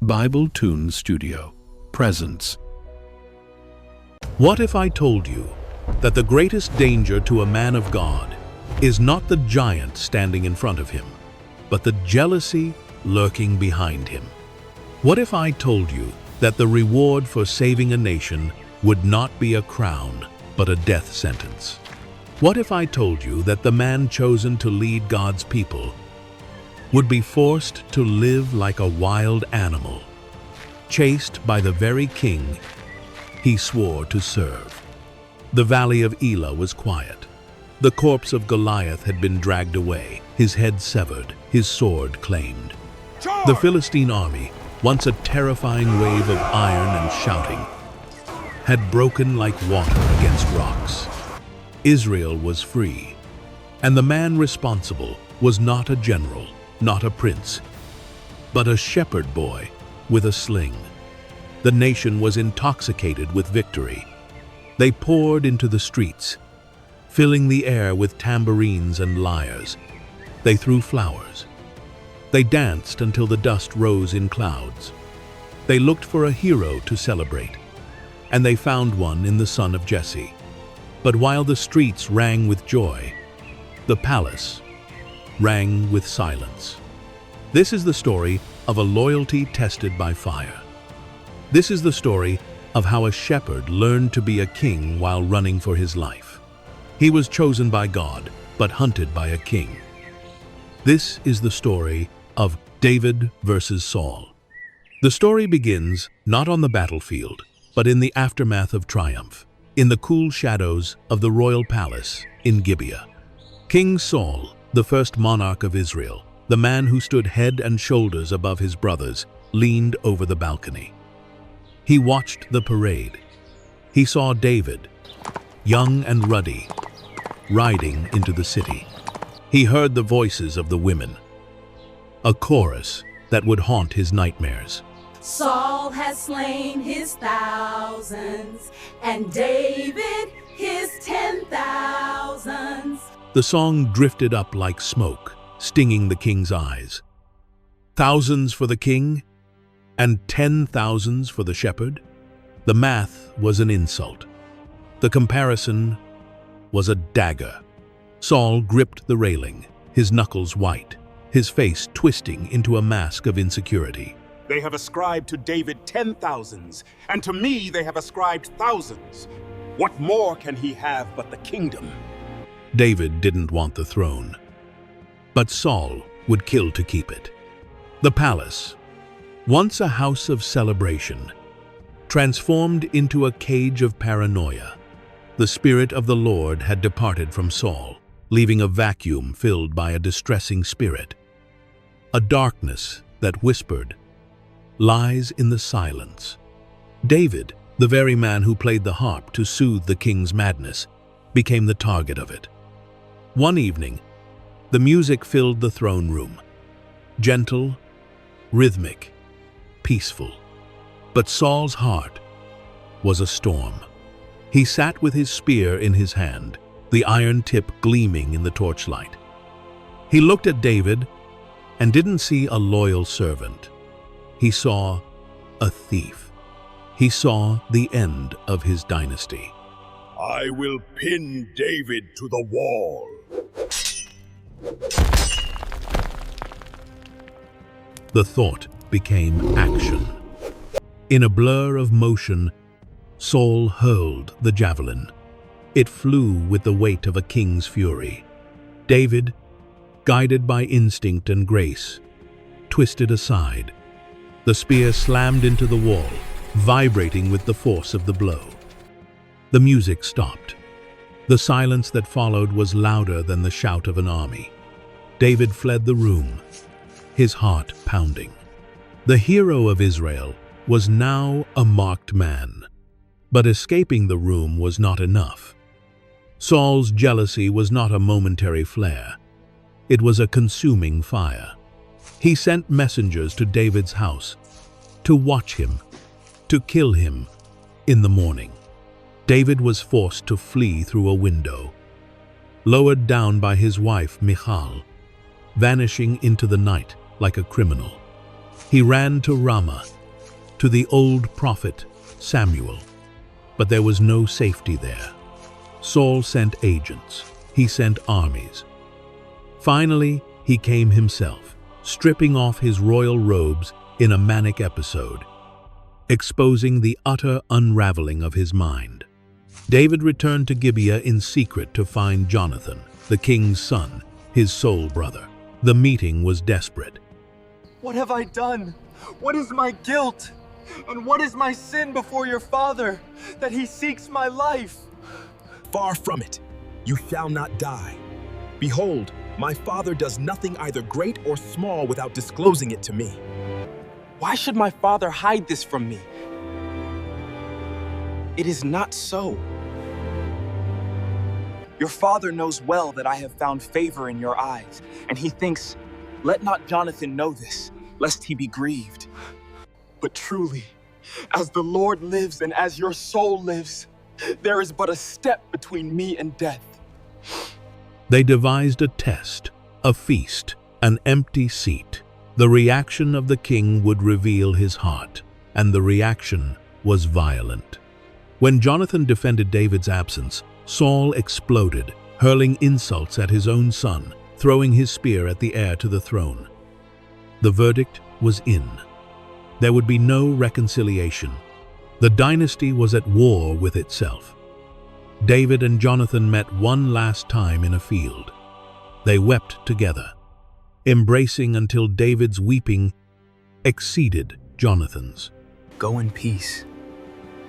Bible Tune Studio presents. What if I told you that the greatest danger to a man of God is not the giant standing in front of him, but the jealousy lurking behind him? What if I told you that the reward for saving a nation would not be a crown, but a death sentence? What if I told you that the man chosen to lead God's people would be forced to live like a wild animal, chased by the very king he swore to serve? The valley of Elah was quiet. The corpse of Goliath had been dragged away, his head severed, his sword claimed. The Philistine army, once a terrifying wave of iron and shouting, had broken like water against rocks. Israel was free, and the man responsible was not a general, not a prince, but a shepherd boy with a sling. The nation was intoxicated with victory. They poured into the streets, filling the air with tambourines and lyres. They threw flowers. They danced until the dust rose in clouds. They looked for a hero to celebrate, and they found one in the son of Jesse. But while the streets rang with joy, the palace rang with silence. This is the story of a loyalty tested by fire. This is the story of how a shepherd learned to be a king while running for his life. He was chosen by God, but hunted by a king. This is the story of David versus Saul. The story begins not on the battlefield, but in the aftermath of triumph, in the cool shadows of the royal palace in Gibeah. King Saul, the first monarch of Israel, the man who stood head and shoulders above his brothers, leaned over the balcony. He watched the parade. He saw David, young and ruddy, riding into the city. He heard the voices of the women, a chorus that would haunt his nightmares. Saul has slain his thousands, and David his 10,000s. The song drifted up like smoke, stinging the king's eyes. Thousands for the king, and 10,000s for the shepherd? The math was an insult. The comparison was a dagger. Saul gripped the railing, his knuckles white, his face twisting into a mask of insecurity. They have ascribed to David 10,000s, and to me they have ascribed thousands. What more can he have but the kingdom? David didn't want the throne, but Saul would kill to keep it. The palace, once a house of celebration, transformed into a cage of paranoia. The Spirit of the Lord had departed from Saul, leaving a vacuum filled by a distressing spirit. A darkness that whispered, "Lies in the silence." David, the very man who played the harp to soothe the king's madness, became the target of it. One evening, the music filled the throne room, gentle, rhythmic, peaceful. But Saul's heart was a storm. He sat with his spear in his hand, the iron tip gleaming in the torchlight. He looked at David and didn't see a loyal servant. He saw a thief. He saw the end of his dynasty. I will pin David to the wall. The thought became action. In a blur of motion, Saul hurled the javelin. It flew with the weight of a king's fury. David, guided by instinct and grace, twisted aside. The spear slammed into the wall, vibrating with the force of the blow. The music stopped. The silence that followed was louder than the shout of an army. David fled the room, his heart pounding. The hero of Israel was now a marked man. But escaping the room was not enough. Saul's jealousy was not a momentary flare. It was a consuming fire. He sent messengers to David's house to watch him, to kill him in the morning. David was forced to flee through a window, lowered down by his wife Michal, vanishing into the night like a criminal. He ran to Ramah, to the old prophet Samuel, but there was no safety there. Saul sent agents. He sent armies. Finally, he came himself, stripping off his royal robes in a manic episode, exposing the utter unraveling of his mind. David returned to Gibeah in secret to find Jonathan, the king's son, his soul brother. The meeting was desperate. What have I done? What is my guilt? And what is my sin before your father, that he seeks my life? Far from it. You shall not die. Behold, my father does nothing either great or small without disclosing it to me. Why should my father hide this from me? It is not so. Your father knows well that I have found favor in your eyes, and he thinks, let not Jonathan know this, lest he be grieved. But truly, as the Lord lives and as your soul lives, there is but a step between me and death. They devised a test, a feast, an empty seat. The reaction of the king would reveal his heart, and the reaction was violent. When Jonathan defended David's absence, Saul exploded, hurling insults at his own son, throwing his spear at the heir to the throne. The verdict was in. There would be no reconciliation. The dynasty was at war with itself. David and Jonathan met one last time in a field. They wept together, embracing until David's weeping exceeded Jonathan's. Go in peace.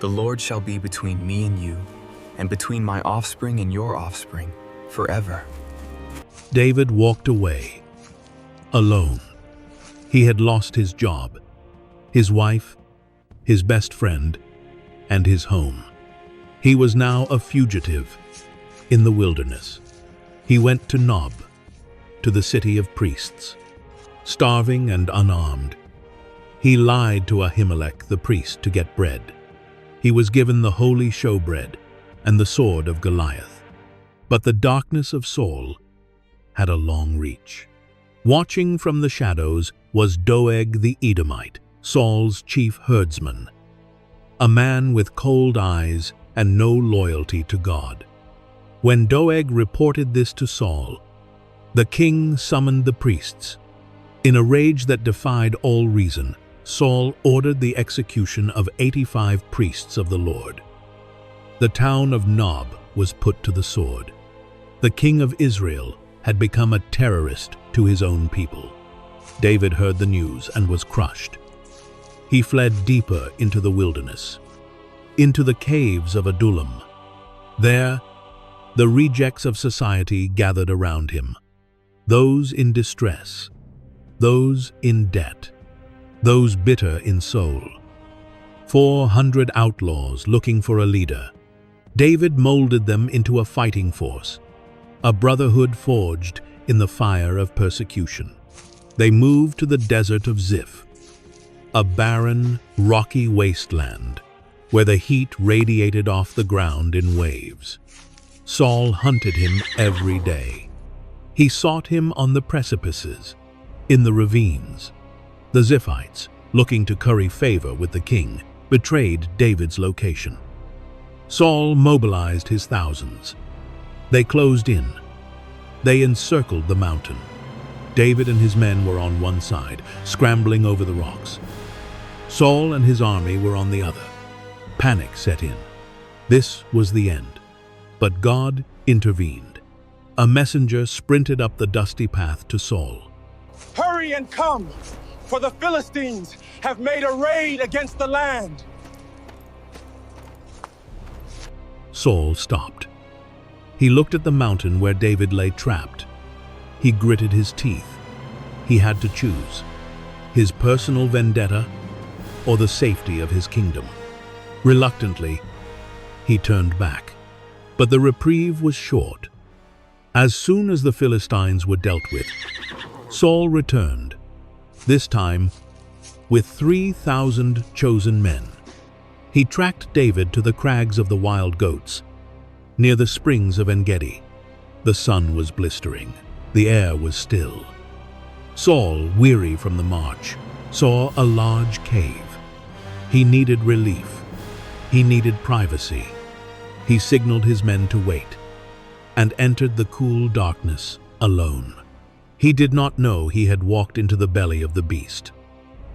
The Lord shall be between me and you, and between my offspring and your offspring, forever. David walked away, alone. He had lost his job, his wife, his best friend, and his home. He was now a fugitive in the wilderness. He went to Nob, to the city of priests, starving and unarmed. He lied to Ahimelech the priest to get bread. He was given the holy showbread and the sword of Goliath. But the darkness of Saul had a long reach. Watching from the shadows was Doeg the Edomite, Saul's chief herdsman, a man with cold eyes and no loyalty to God. When Doeg reported this to Saul, the king summoned the priests. In a rage that defied all reason, Saul ordered the execution of 85 priests of the Lord. The town of Nob was put to the sword. The king of Israel had become a terrorist to his own people. David heard the news and was crushed. He fled deeper into the wilderness, into the caves of Adullam. There, the rejects of society gathered around him, those in distress, those in debt, those bitter in soul. 400 outlaws looking for a leader. David molded them into a fighting force, a brotherhood forged in the fire of persecution. They moved to the desert of Ziph, a barren, rocky wasteland where the heat radiated off the ground in waves. Saul hunted him every day. He sought him on the precipices, in the ravines. The Ziphites, looking to curry favor with the king, betrayed David's location. Saul mobilized his thousands. They closed in. They encircled the mountain. David and his men were on one side, scrambling over the rocks. Saul and his army were on the other. Panic set in. This was the end. But God intervened. A messenger sprinted up the dusty path to Saul. Hurry and come, for the Philistines have made a raid against the land. Saul stopped. He looked at the mountain where David lay trapped. He gritted his teeth. He had to choose: his personal vendetta or the safety of his kingdom. Reluctantly, he turned back. But the reprieve was short. As soon as the Philistines were dealt with, Saul returned, this time with 3,000 chosen men. He tracked David to the crags of the wild goats, near the springs of En-Gedi. The sun was blistering. The air was still. Saul, weary from the march, saw a large cave. He needed relief. He needed privacy. He signaled his men to wait and entered the cool darkness alone. He did not know he had walked into the belly of the beast.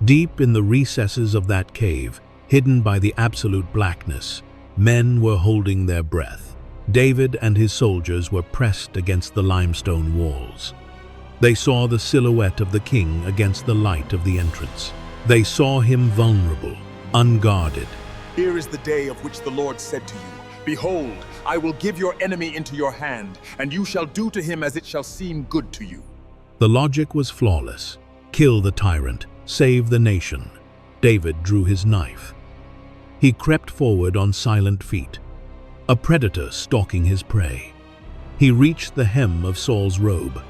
Deep in the recesses of that cave, hidden by the absolute blackness, men were holding their breath. David and his soldiers were pressed against the limestone walls. They saw the silhouette of the king against the light of the entrance. They saw him vulnerable, unguarded. Here is the day of which the Lord said to you, Behold, I will give your enemy into your hand, and you shall do to him as it shall seem good to you. The logic was flawless. Kill the tyrant, save the nation. David drew his knife. He crept forward on silent feet, a predator stalking his prey. He reached the hem of Saul's robe.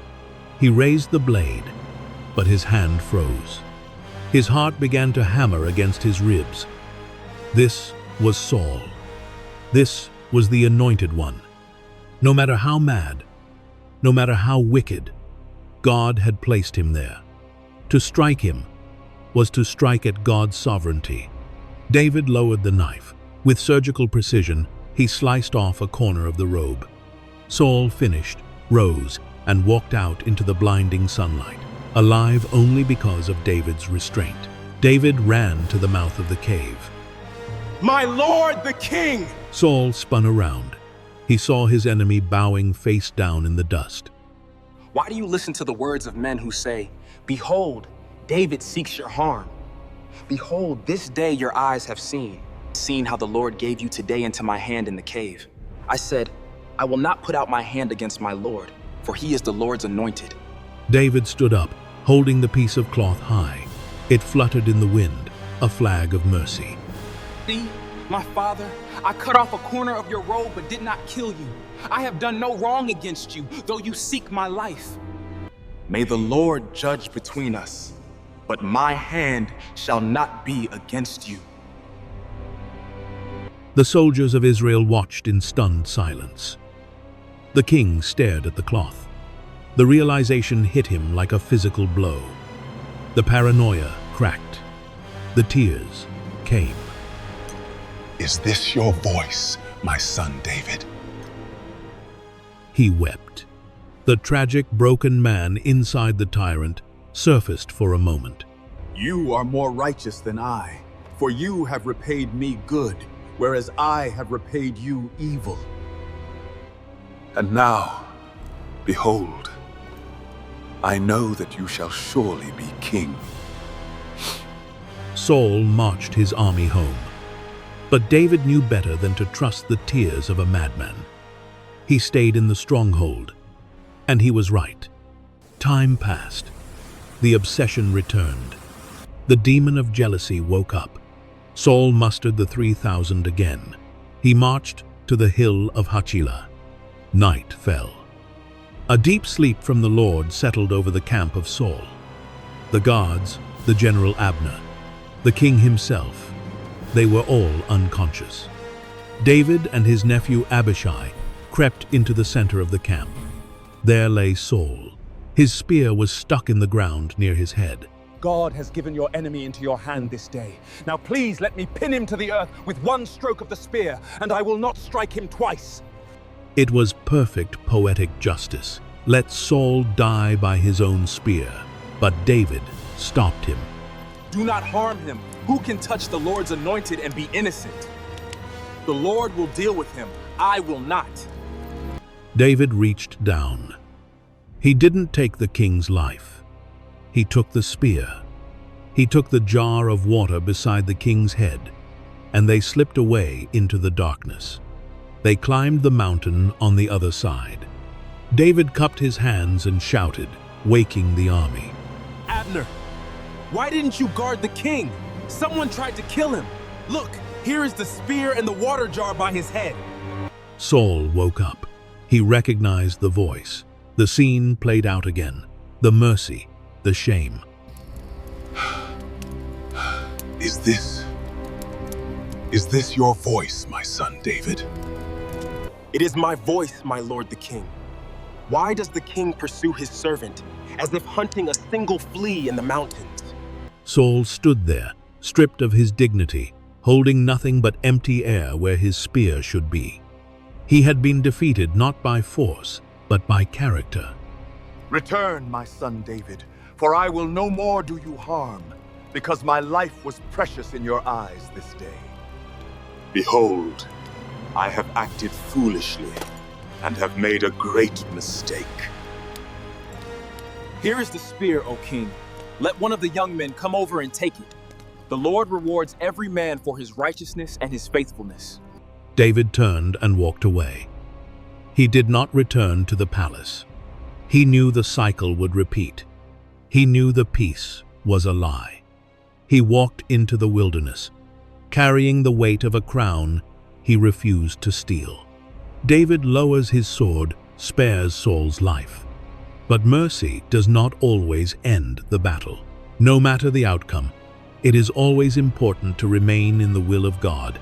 He raised the blade, but his hand froze. His heart began to hammer against his ribs. This was Saul. This was the Anointed One. No matter how mad, no matter how wicked, God had placed him there. To strike him was to strike at God's sovereignty. David lowered the knife. With surgical precision, he sliced off a corner of the robe. Saul finished, rose, and walked out into the blinding sunlight, alive only because of David's restraint. David ran to the mouth of the cave. My lord the king! Saul spun around. He saw his enemy bowing face down in the dust. Why do you listen to the words of men who say, Behold, David seeks your harm? Behold, this day your eyes have seen how the Lord gave you today into my hand in the cave. I said, I will not put out my hand against my Lord, for he is the Lord's anointed. David stood up, holding the piece of cloth high. It fluttered in the wind, a flag of mercy. See, my father, I cut off a corner of your robe but did not kill you. I have done no wrong against you, though you seek my life. May the Lord judge between us, but my hand shall not be against you. The soldiers of Israel watched in stunned silence. The king stared at the cloth. The realization hit him like a physical blow. The paranoia cracked. The tears came. Is this your voice, my son David? He wept. The tragic, broken man inside the tyrant surfaced for a moment. You are more righteous than I, for you have repaid me good, whereas I have repaid you evil. And now, behold, I know that you shall surely be king. Saul marched his army home. But David knew better than to trust the tears of a madman. He stayed in the stronghold, and he was right. Time passed. The obsession returned. The demon of jealousy woke up. Saul mustered the 3,000 again. He marched to the hill of Hachilah. Night fell. A deep sleep from the Lord settled over the camp of Saul. The guards, the General Abner, the king himself, they were all unconscious. David and his nephew Abishai crept into the center of the camp. There lay Saul. His spear was stuck in the ground near his head. God has given your enemy into your hand this day. Now please let me pin him to the earth with one stroke of the spear, and I will not strike him twice. It was perfect poetic justice. Let Saul die by his own spear. But David stopped him. Do not harm him. Who can touch the Lord's anointed and be innocent? The Lord will deal with him. I will not. David reached down. He didn't take the king's life. He took the spear. He took the jar of water beside the king's head, and they slipped away into the darkness. They climbed the mountain on the other side. David cupped his hands and shouted, waking the army. Abner, why didn't you guard the king? Someone tried to kill him. Look, here is the spear and the water jar by his head. Saul woke up. He recognized the voice. The scene played out again. The mercy, the shame. Is this your voice, my son David? It is my voice, my lord the king. Why does the king pursue his servant as if hunting a single flea in the mountains? Saul stood there, stripped of his dignity, holding nothing but empty air where his spear should be. He had been defeated not by force, but by character. Return, my son David, for I will no more do you harm, because my life was precious in your eyes this day. Behold, I have acted foolishly and have made a great mistake. Here is the spear, O king. Let one of the young men come over and take it. The Lord rewards every man for his righteousness and his faithfulness. David turned and walked away. He did not return to the palace. He knew the cycle would repeat. He knew the peace was a lie. He walked into the wilderness. Carrying the weight of a crown he refused to steal. David lowers his sword, spares Saul's life. But mercy does not always end the battle. No matter the outcome, it is always important to remain in the will of God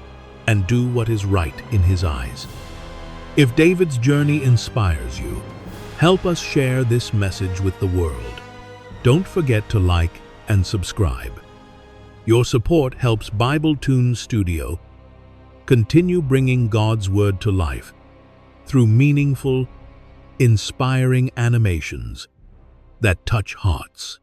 and do what is right in His eyes. If David's journey inspires you, help us share this message with the world. Don't forget to like and subscribe. Your support helps Bible Tunes Studio continue bringing God's Word to life through meaningful, inspiring animations that touch hearts.